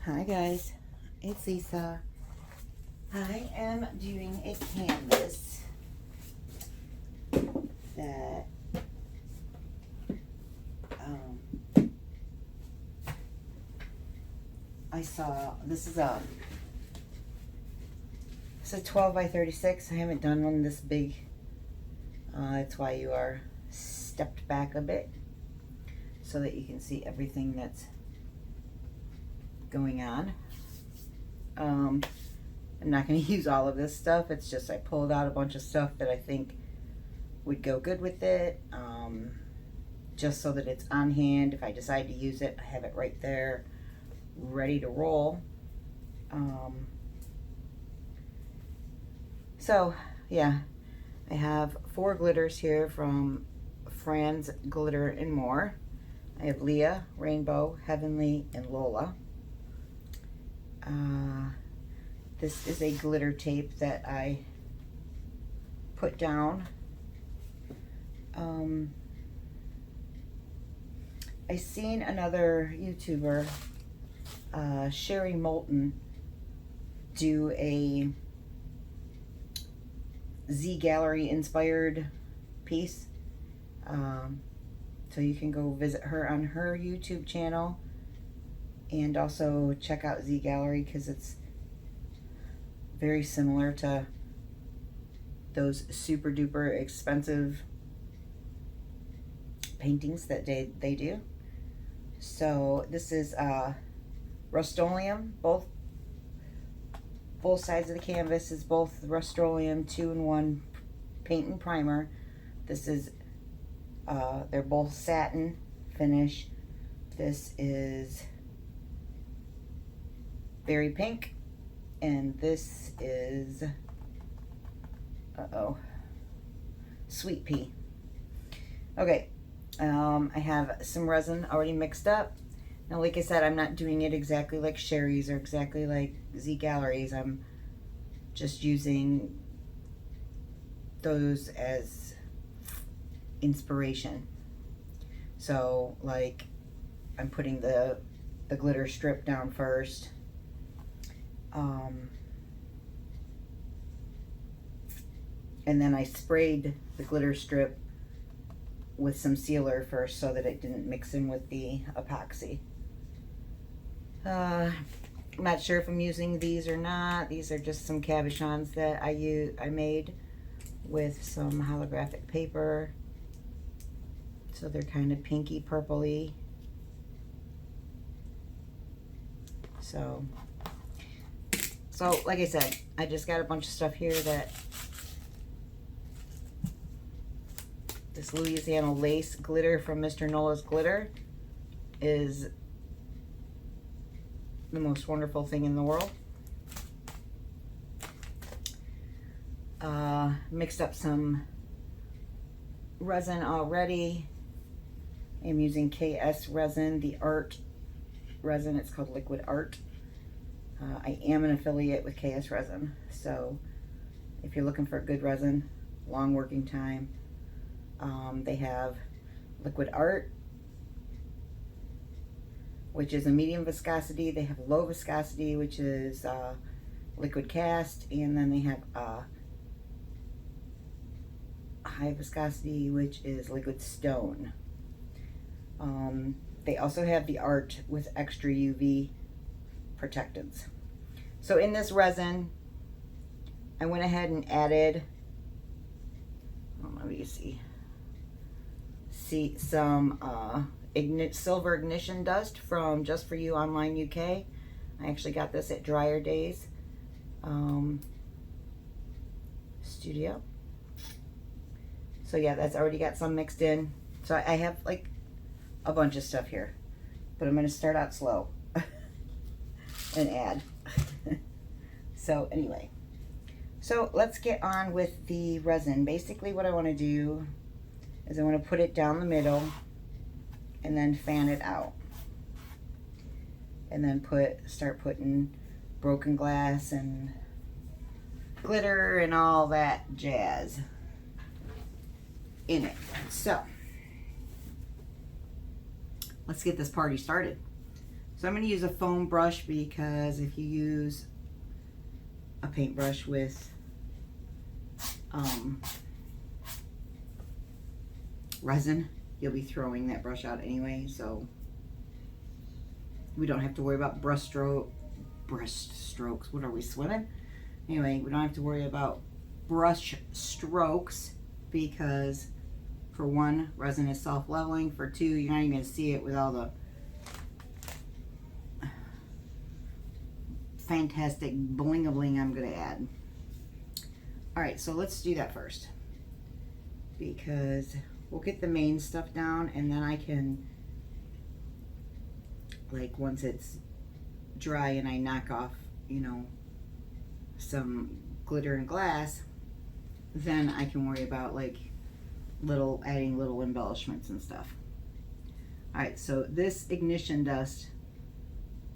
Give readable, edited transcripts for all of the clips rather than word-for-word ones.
Hi guys, it's Lisa. I am doing a canvas that I saw. This is a 12 by 36. I haven't done one this big. That's why you are stepped back a bit so that you can see everything that's going on. I'm not going to use all of this stuff. It's just I pulled out a bunch of stuff that I think would go good with it, just so that it's on hand. If I decide to use it, I have it right there ready to roll. So yeah, I have 4 glitters here from Fran's Glitter and More. I have Leah, Rainbow, Heavenly, and Lola. This is a glitter tape that I put down. I seen another YouTuber, Sherry Moultons, do a Zgallerie inspired piece. So you can go visit her on her YouTube channel and also check out Zgallerie because it's very similar to those super duper expensive paintings that they do. So this is Rustolium. Both sides of the canvas is both Rustolium 2-in-1 paint and primer. This is they're both satin finish. This is berry pink, and this is sweet pea. Okay, I have some resin already mixed up. Now, like I said, I'm not doing it exactly like Sherry's or exactly like Zgallerie's. I'm just using those as inspiration. So, like, I'm putting the glitter strip down first. And then I sprayed the glitter strip with some sealer first so that it didn't mix in with the epoxy. I'm not sure if I'm using these or not. These are just some cabochons that I made with some holographic paper. So they're kind of pinky purpley. So like I said, I just got a bunch of stuff here that this Louisiana Lace glitter from Mr. Nola's Glitter is the most wonderful thing in the world. Mixed up some resin already. I'm using KS resin, the art resin. It's called LisaWyattArt. I am an affiliate with KS resin, so if you're looking for a good resin, long working time, they have LisaWyattArt, which is a medium viscosity. They have low viscosity, which is liquid cast, and then they have high viscosity, which is liquid stone. They also have the art with extra UV protectants. So in this resin, I went ahead and added, let me see some silver ignition dust from Just For You Online UK. I actually got this at Dryer Days Studio. So yeah, that's already got some mixed in. So I have like a bunch of stuff here, but I'm going to start out slow and add. So anyway, so let's get on with the resin. Basically what I want to do is I want to put it down the middle and then fan it out, and then start putting broken glass and glitter and all that jazz in it. So let's get this party started. So I'm going to use a foam brush because if you use a paintbrush with resin, you'll be throwing that brush out anyway, so we don't have to worry about brush strokes. What are we, swimming? Anyway, we don't have to worry about brush strokes because for one, resin is self-leveling. For two, you're not even going to see it with all the fantastic bling-a-bling I'm going to add. Alright, so let's do that first because we'll get the main stuff down and then I can, like, once it's dry and I knock off, you know, some glitter and glass, then I can worry about like adding little embellishments and stuff. Alright, so this ignition dust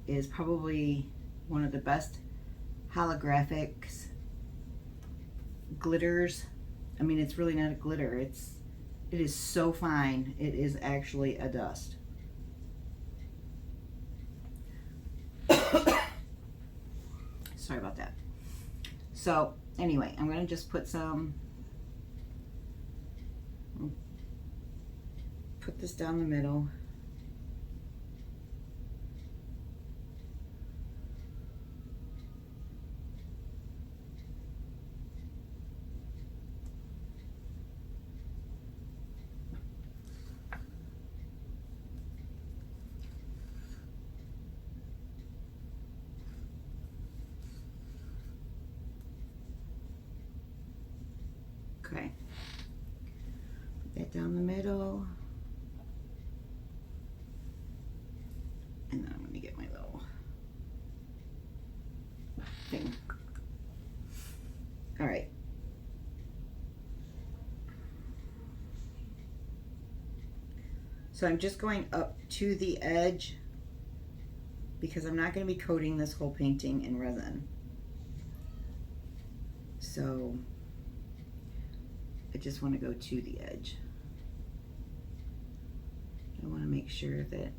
is probably one of the best holographics glitters. I mean, it's really not a glitter, it is so fine, it is actually a dust. Sorry about that. So anyway, I'm going to just put this down the middle. Okay, put that down the middle, and then I'm going to get my little thing. All right. So I'm just going up to the edge because I'm not going to be coating this whole painting in resin. So I just want to go to the edge. I want to make sure that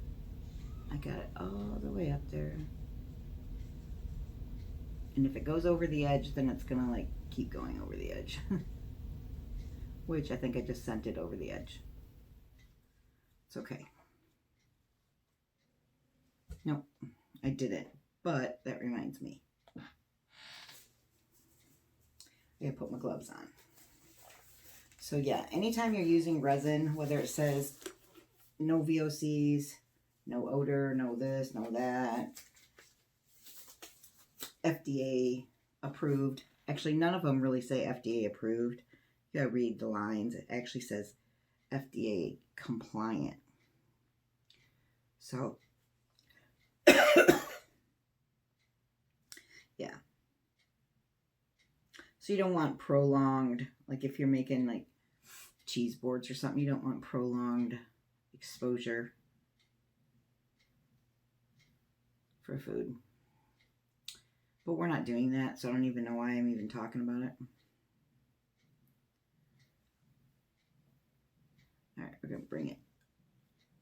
I got it all the way up there. And if it goes over the edge, then it's gonna like keep going over the edge. Which I think I just sent it over the edge. It's okay. Nope, I didn't. But that reminds me. I gotta put my gloves on. So yeah, anytime you're using resin, whether it says no VOCs, no odor, no this, no that, FDA approved. Actually, none of them really say FDA approved. You gotta read the lines. It actually says FDA compliant. So, yeah. So you don't want prolonged, like if you're making like cheese boards or something, you don't want prolonged exposure for food. But we're not doing that, so I don't even know why I'm even talking about it. Alright, we're going to bring it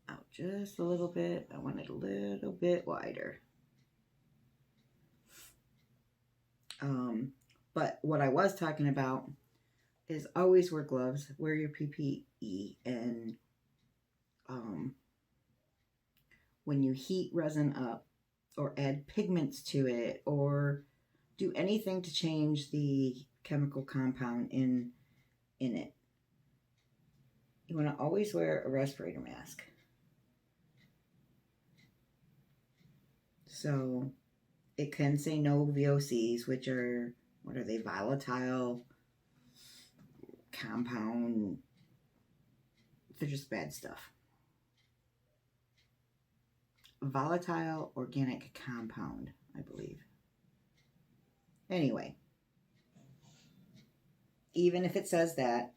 out just a little bit. I want it a little bit wider. But what I was talking about is always wear gloves, wear your PPE, and when you heat resin up or add pigments to it or do anything to change the chemical compound in it, you want to always wear a respirator mask. So it can say no VOCs, which are, what are they, volatile compound. They're just bad stuff. Volatile organic compound, I believe. Anyway, even if it says that,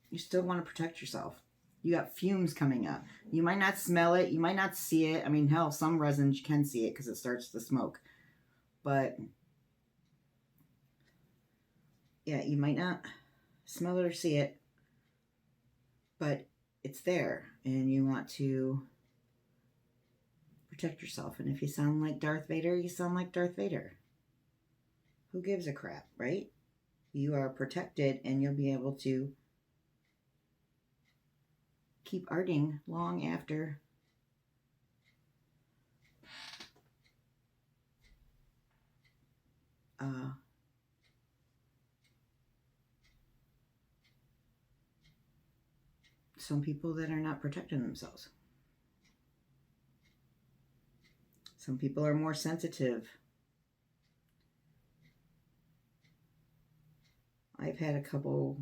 you still want to protect yourself. You got fumes coming up. You might not smell it. You might not see it. I mean, hell, some resins you can see it because it starts to smoke. But, yeah, you might not smell it or see it. But it's there. And you want to protect yourself. And if you sound like Darth Vader, you sound like Darth Vader. Who gives a crap, right? You are protected and you'll be able to keep arting long after some people that are not protecting themselves. Some people are more sensitive. I've had a couple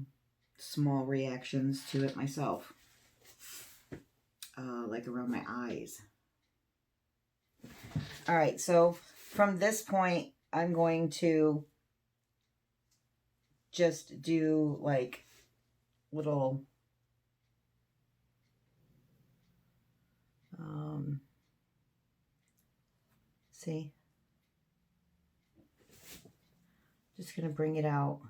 small reactions to it myself, like around my eyes. All right, so from this point, I'm going to just do like little see, just gonna bring it out.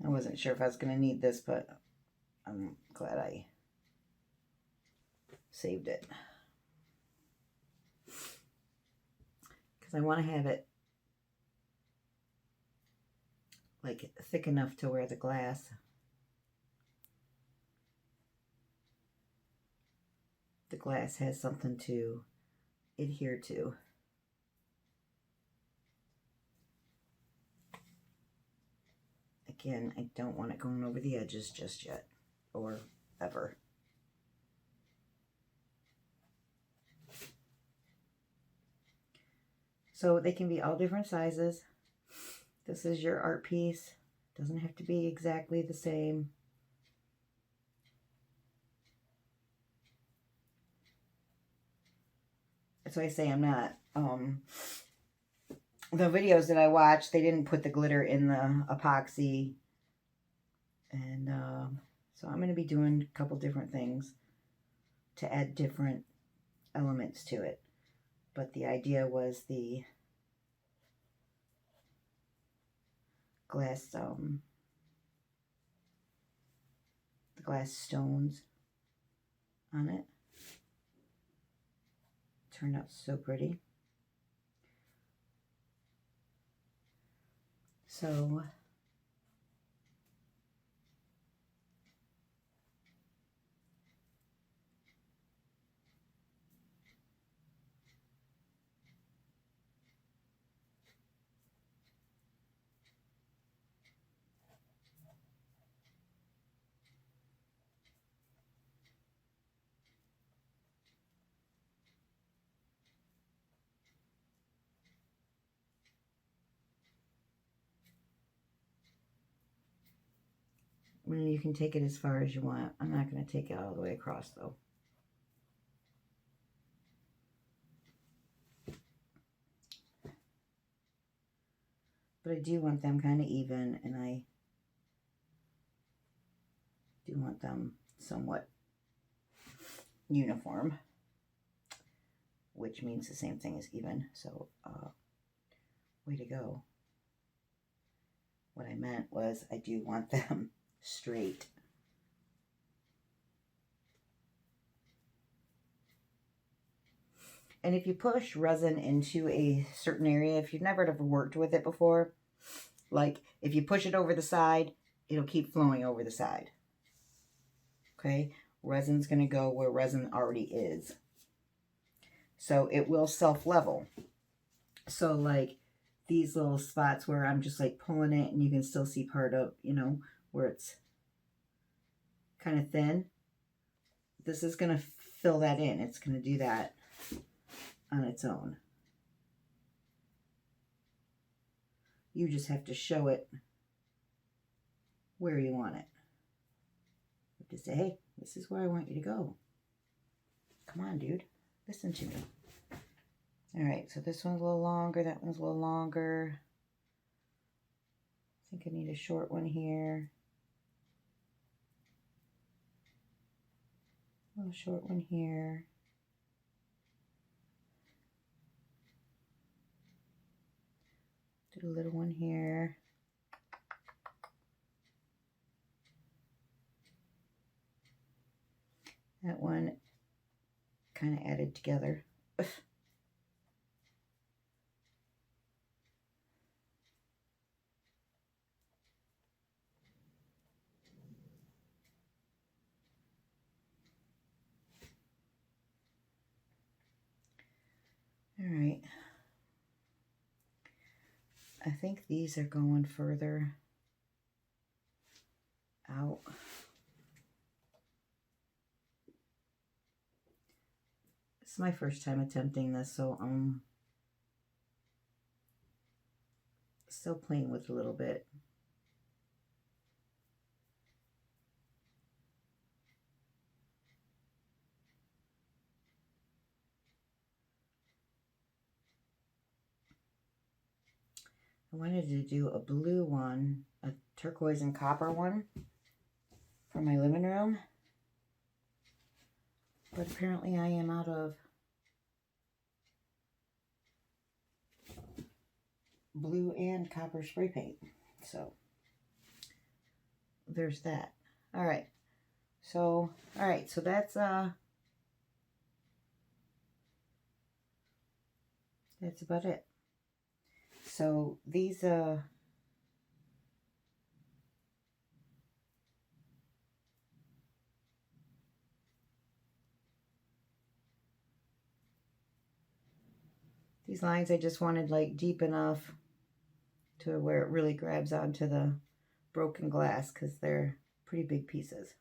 I wasn't sure if I was going to need this, but I'm glad I saved it. Because I want to have it like thick enough to where the glass has something to adhere to. Again, I don't want it going over the edges just yet, or ever. So they can be all different sizes. This is your art piece. Doesn't have to be exactly the same. That's why I say I'm not, the videos that I watched, they didn't put the glitter in the epoxy. And so I'm going to be doing a couple different things to add different elements to it. But the idea was the glass, the glass stones on it. Turned out so pretty. So I mean, you can take it as far as you want. I'm not going to take it all the way across, though. But I do want them kind of even, and I do want them somewhat uniform, which means the same thing as even. So, way to go. What I meant was I do want them straight. And if you push resin into a certain area, if you've never ever worked with it before, like if you push it over the side, it'll keep flowing over the side. Okay? Resin's going to go where resin already is. So it will self-level. So like these little spots where I'm just like pulling it and you can still see part of, you know, where it's kind of thin. This is going to fill that in. It's going to do that on its own. You just have to show it where you want it. You have to say, hey, this is where I want you to go. Come on, dude. Listen to me. All right, so this one's a little longer, that one's a little longer. I think I need a short one here. A little short one here. Do a little one here. That one kind of added together. All right. I think these are going further out. It's my first time attempting this, so I'm still playing with a little bit. I wanted to do a blue one, a turquoise and copper one for my living room, but apparently I am out of blue and copper spray paint. So there's that. All right. So that's about it. So these lines I just wanted like deep enough to where it really grabs onto the broken glass, because they're pretty big pieces.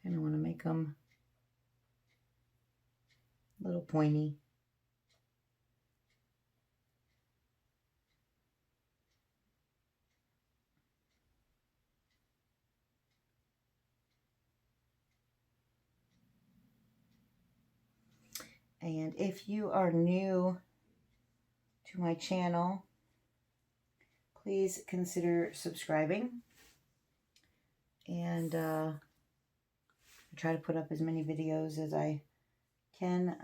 Kind of want to make them a little pointy. And if you are new to my channel, please consider subscribing. And I try to put up as many videos as I can.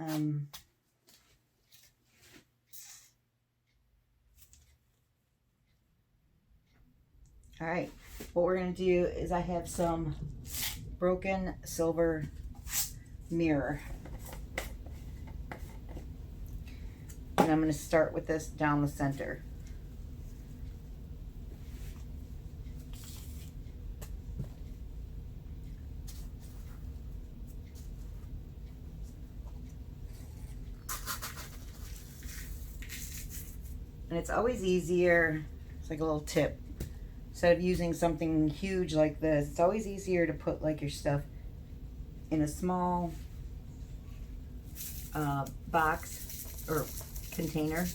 All right, what we're going to do is I have some broken silver mirror. And I'm going to start with this down the center. And it's always easier, it's like a little tip, instead of using something huge like this, it's always easier to put like your stuff in a small box or container,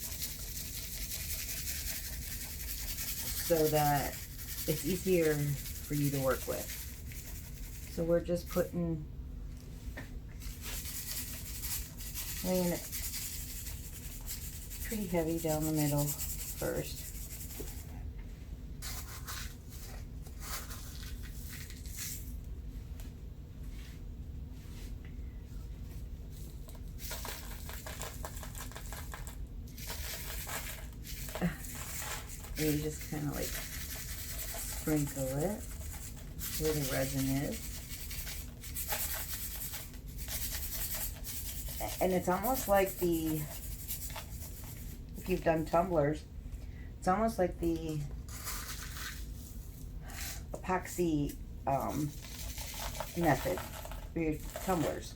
so that it's easier for you to work with. So we're just laying it pretty heavy down the middle first. And you just kind of like sprinkle it where the resin is. And it's almost like if you've done tumblers, it's almost like the epoxy method for your tumblers.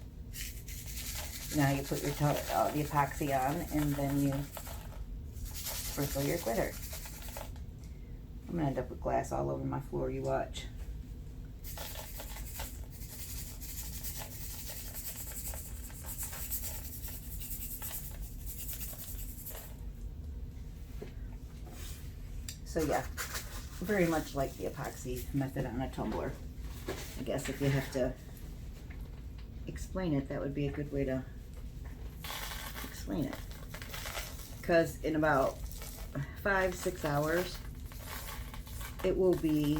Now you put your the epoxy on, and then you sprinkle your glitter. I'm gonna end up with glass all over my floor, you watch. So yeah, very much like the epoxy method on a tumbler. I guess if you have to explain it, that would be a good way to explain it. Because in about 5-6 hours, it will be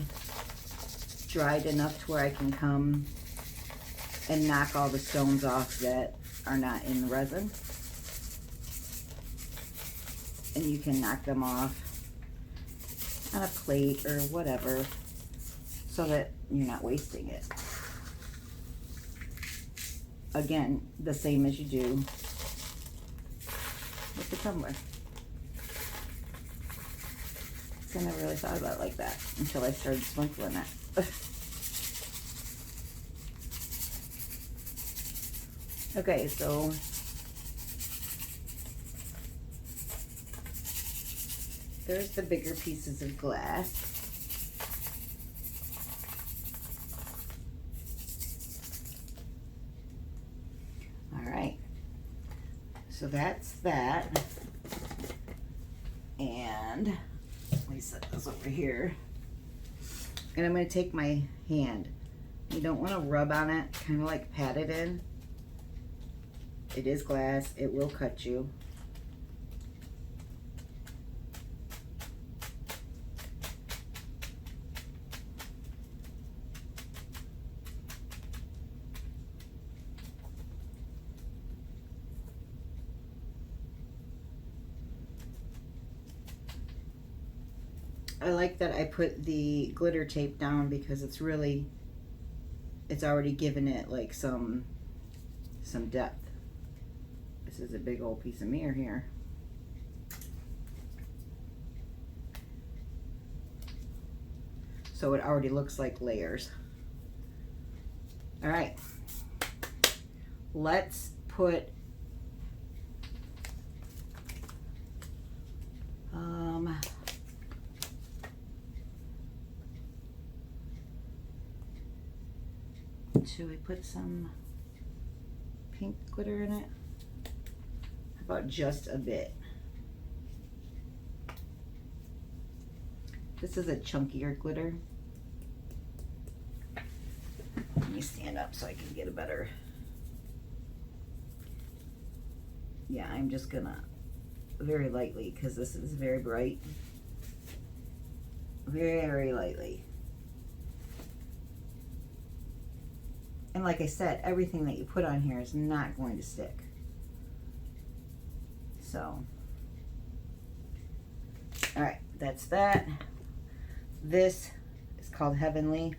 dried enough to where I can come and knock all the stones off that are not in the resin. And you can knock them off on a plate or whatever so that you're not wasting it. Again, the same as you do with the tumbler. So I never really thought about it like that until I started sprinkling it. Okay, so there's the bigger pieces of glass. All right, so that's that. And let me set this over here. And I'm going to take my hand. You don't want to rub on it, kind of like pat it in. It is glass, it will cut you. I like that I put the glitter tape down because it's already given it like some depth. This is a big old piece of mirror here. So it already looks like layers. All right, let's put should we put some pink glitter in it? How about just a bit? This is a chunkier glitter. Let me stand up so I can get a better. Yeah, I'm just gonna very lightly because this is very bright. Very lightly. And like I said, everything that you put on here is not going to stick. So, all right, that's that. This is called Heavenly.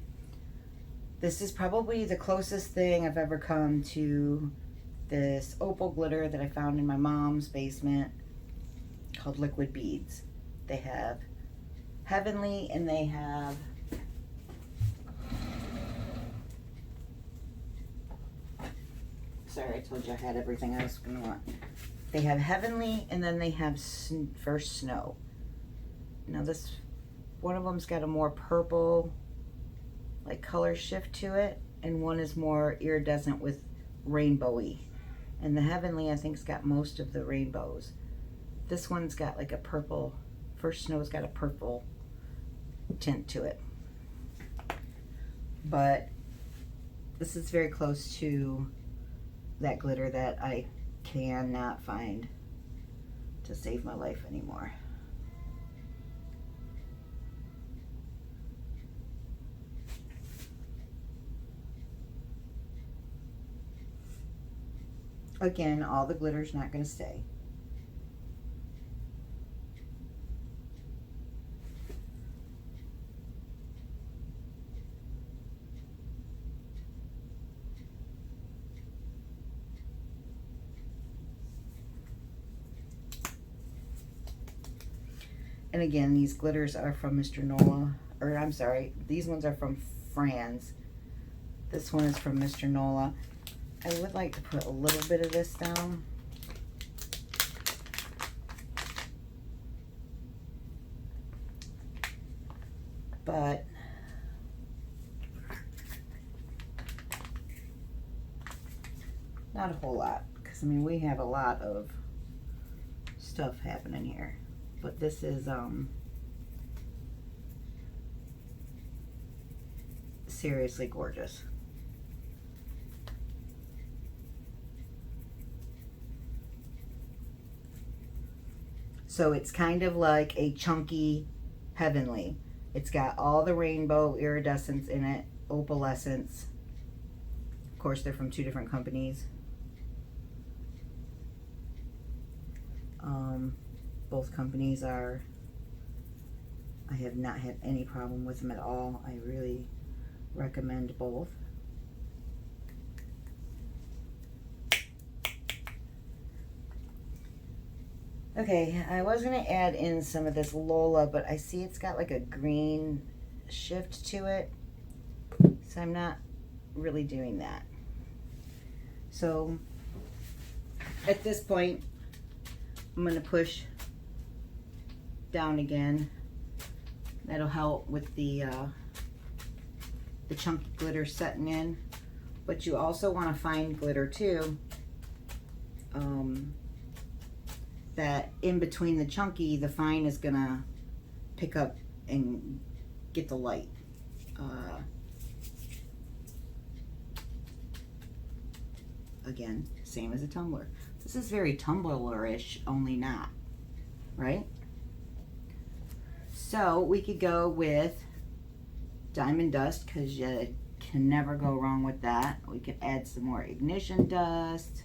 This is probably the closest thing I've ever come to this opal glitter that I found in my mom's basement called Liquid Beads. They have Heavenly and they have sorry, I told you I had everything I was going to want. They have Heavenly and then they have First Snow. Now this, one of them's got a more purple like color shift to it and one is more iridescent with rainbowy. And the Heavenly I think's got most of the rainbows. This one's got like a purple, First Snow's got a purple tint to it. But this is very close to that glitter that I cannot find to save my life anymore. Again, all the glitter's not going to stay. And again, these glitters are from Mr. Nola, or I'm sorry, these ones are from Franz. This one is from Mr. Nola. I would like to put a little bit of this down. But not a whole lot, because I mean we have a lot of stuff happening here. But this is seriously gorgeous. So it's kind of like a chunky Heavenly. It's got all the rainbow iridescence in it, opalescence. Of course, they're from 2 different companies. Both companies are, I have not had any problem with them at all. I really recommend both. Okay, I was going to add in some of this Lola, but I see it's got like a green shift to it, so I'm not really doing that. So at this point, I'm going to push down again. That'll help with the chunky glitter setting in. But you also want to find glitter too. That in between the chunky, the fine is gonna pick up and get the light. Again, same as a tumbler. This is very tumbler-ish, only not, right? So we could go with diamond dust, because you can never go wrong with that. We could add some more ignition dust.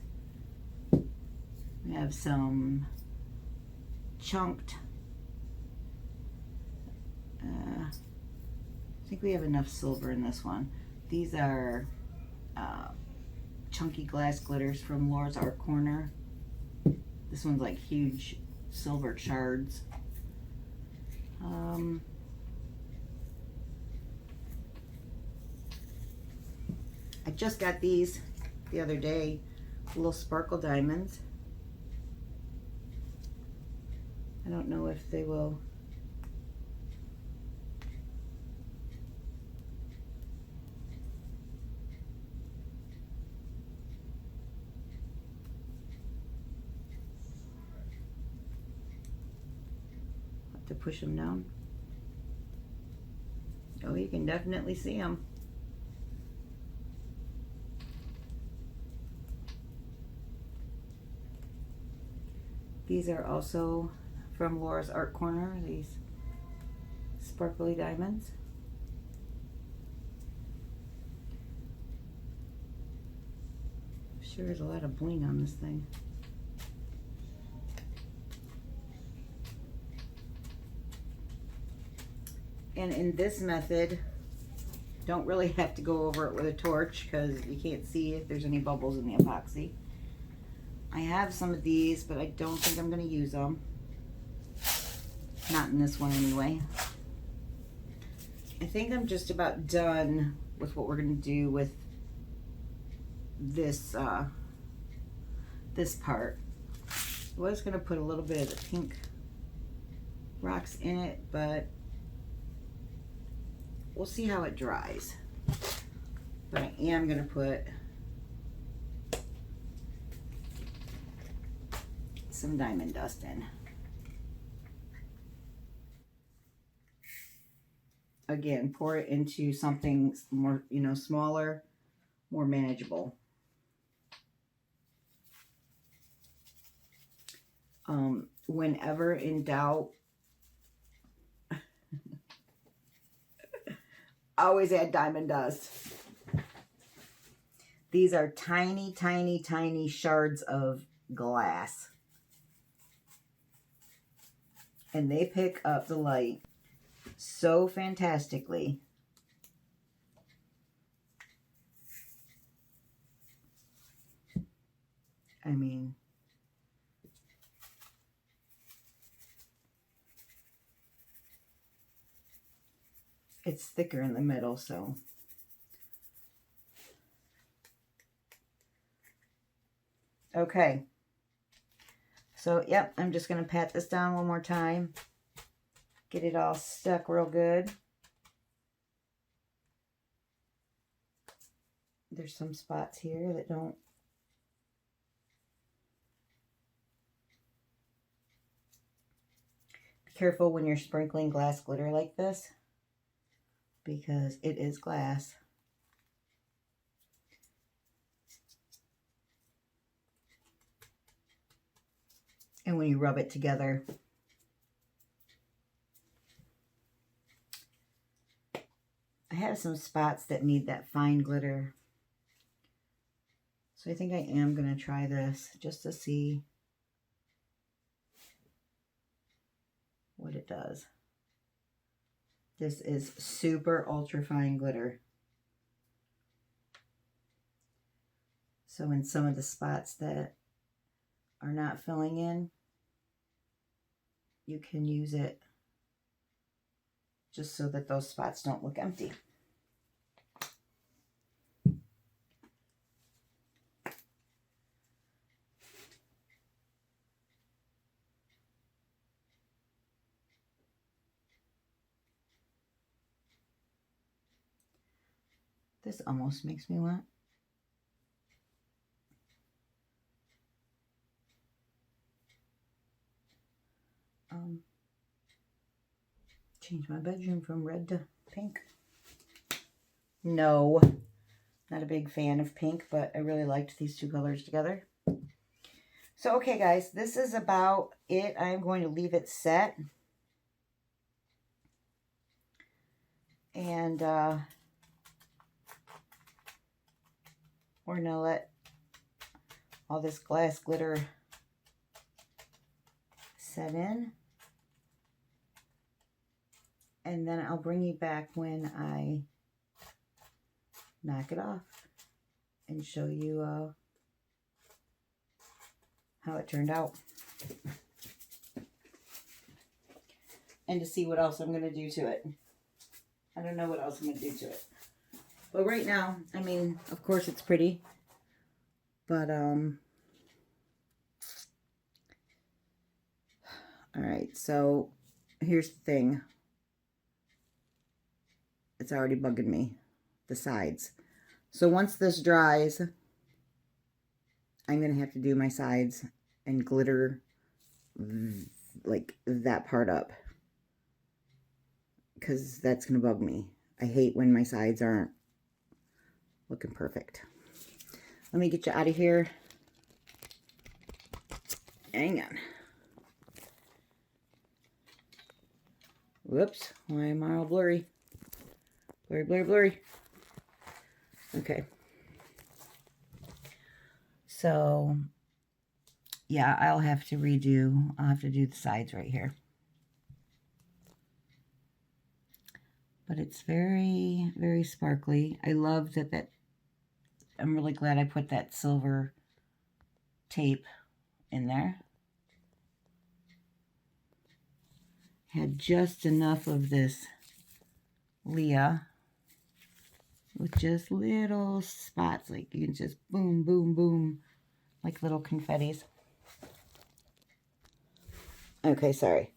We have some chunked. I think we have enough silver in this one. These are chunky glass glitters from Laura's Art Corner. This one's like huge silver shards. I just got these the other day, little sparkle diamonds. I don't know if they will. Have to push them down. Oh, you can definitely see them. These are also from Laura's Art Corner, these sparkly diamonds. Sure is a lot of bling on this thing. And in this method, don't really have to go over it with a torch because you can't see if there's any bubbles in the epoxy. I have some of these, but I don't think I'm going to use them. Not in this one anyway. I think I'm just about done with what we're going to do with this this part. I was going to put a little bit of the pink rocks in it, but we'll see how it dries. But I am going to put some diamond dust in. Again, pour it into something more, smaller, more manageable. Whenever in doubt, always add diamond dust. These are tiny, tiny, tiny shards of glass. And they pick up the light so fantastically. I mean, it's thicker in the middle, so. Okay. So, yep, I'm just going to pat this down one more time. Get it all stuck real good. There's some spots here that don't. Be careful when you're sprinkling glass glitter like this, because it is glass. And when you rub it together, I have some spots that need that fine glitter. So I think I am going to try this just to see what it does. This is super ultra fine glitter. So in some of the spots that are not filling in, you can use it just so that those spots don't look empty. This almost makes me want change my bedroom from red to pink. No, not a big fan of pink, but I really liked these two colors together. So, okay, guys, this is about it. I'm going to leave it set. And we're going to let all this glass glitter set in. And then I'll bring you back when I knock it off and show you how it turned out. And to see what else I'm going to do to it. I don't know what else I'm going to do to it. But right now, I mean, of course it's pretty. But, alright, so here's the thing. It's already bugging me, the sides. So once this dries, I'm going to have to do my sides and glitter like that part up. Because that's going to bug me. I hate when my sides aren't looking perfect. Let me get you out of here. Hang on. Whoops, why am I all blurry? Blurry, blurry, blurry. Okay. So, yeah, I'll have to do the sides right here. But it's very, very sparkly. I love that I'm really glad I put that silver tape in there. Had just enough of this Leah with just little spots, like you can just boom, boom, boom, like little confettis. Okay, sorry.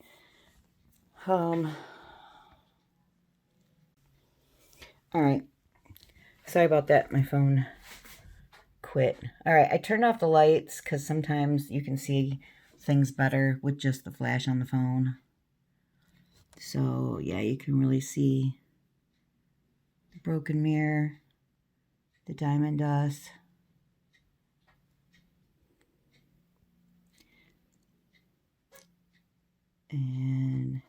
All right. Sorry about that. My phone quit. All right. I turned off the lights because sometimes you can see things better with just the flash on the phone. So, yeah, you can really see the broken mirror, the diamond dust. And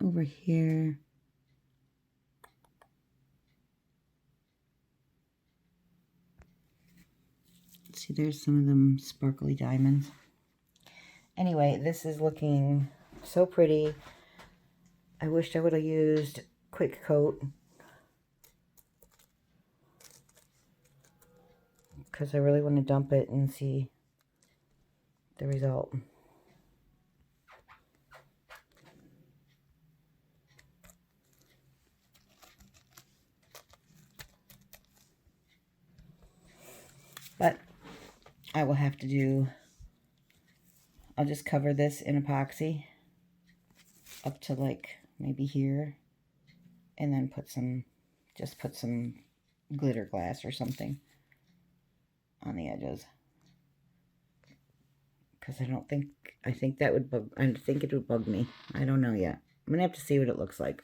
over here. See, there's some of them sparkly diamonds. Anyway, this is looking so pretty. I wished I would have used Quick Coat, because I really want to dump it and see the result. But I will have to do, I'll just cover this in epoxy up to like maybe here, and then just put some glitter glass or something on the edges. Because I think that would bug, I think it would bug me. I don't know yet. I'm going to have to see what it looks like.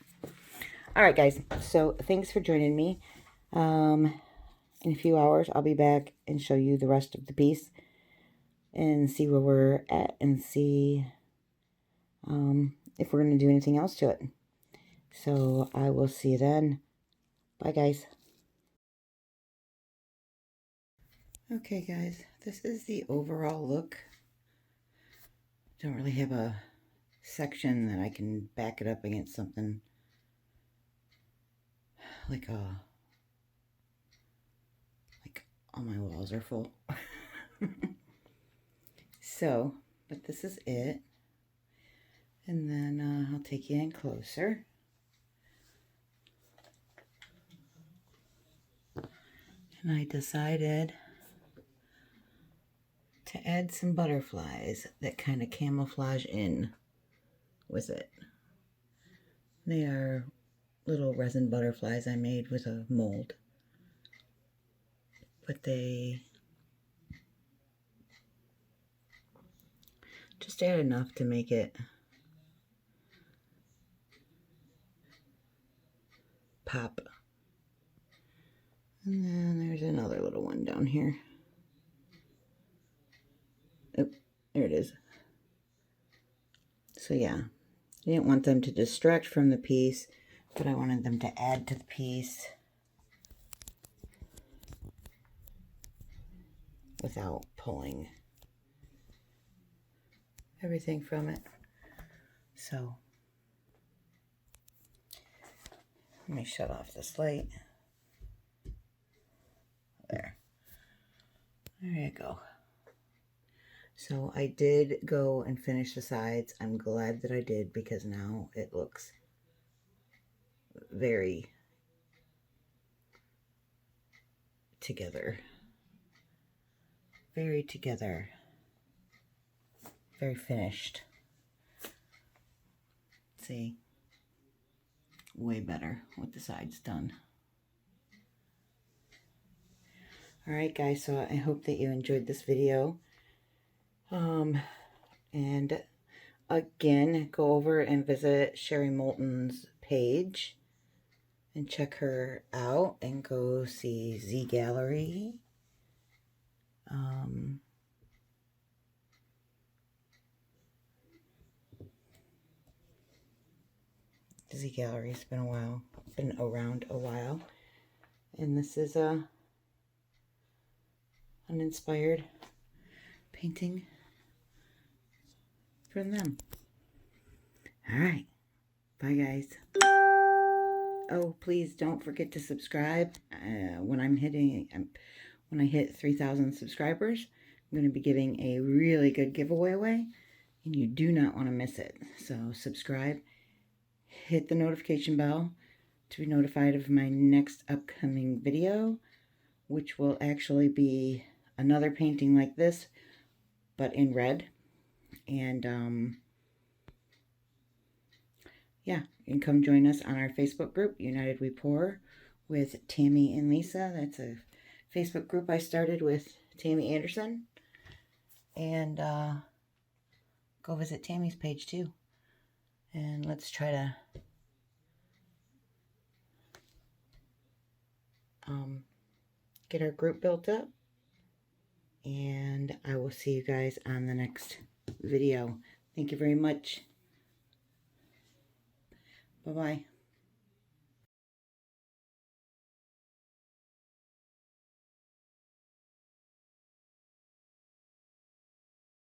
All right, guys. So thanks for joining me. In a few hours, I'll be back and show you the rest of the piece and see where we're at and see if we're going to do anything else to it. So I will see you then. Bye, guys. Okay, guys. This is the overall look. Don't really have a section that I can back it up against something like all my walls are full. So, but this is it. And then I'll take you in closer. And I decided to add some butterflies that kind of camouflage in with it. They are little resin butterflies I made with a mold. But they just add enough to make it pop. And then there's another little one down here. Oh, there it is. So yeah, I didn't want them to distract from the piece, but I wanted them to add to the piece without pulling everything from it. So let me shut off this light. There you go. So I did go and finish the sides. I'm glad that I did, because now it looks very together. Very together. Very finished. See? Way better with the sides done. Alright guys, so I hope that you enjoyed this video. And again, go over and visit Sherry Moultons' page and check her out, and go see Zgallerie. Zgallerie's been around a while. And this is an inspired painting from them. Alright. Bye guys. Oh, please don't forget to subscribe. When I hit 3,000 subscribers, I'm going to be giving a really good giveaway away, and you do not want to miss it. So subscribe, hit the notification bell to be notified of my next upcoming video, which will actually be another painting like this, but in red. And yeah, you can come join us on our Facebook group, United We Pour, with Tammy and Lisa. That's a Facebook group I started with Tammy Anderson. And go visit Tammy's page too. And let's try to get our group built up. And I will see you guys on the next video. Thank you very much. Bye-bye.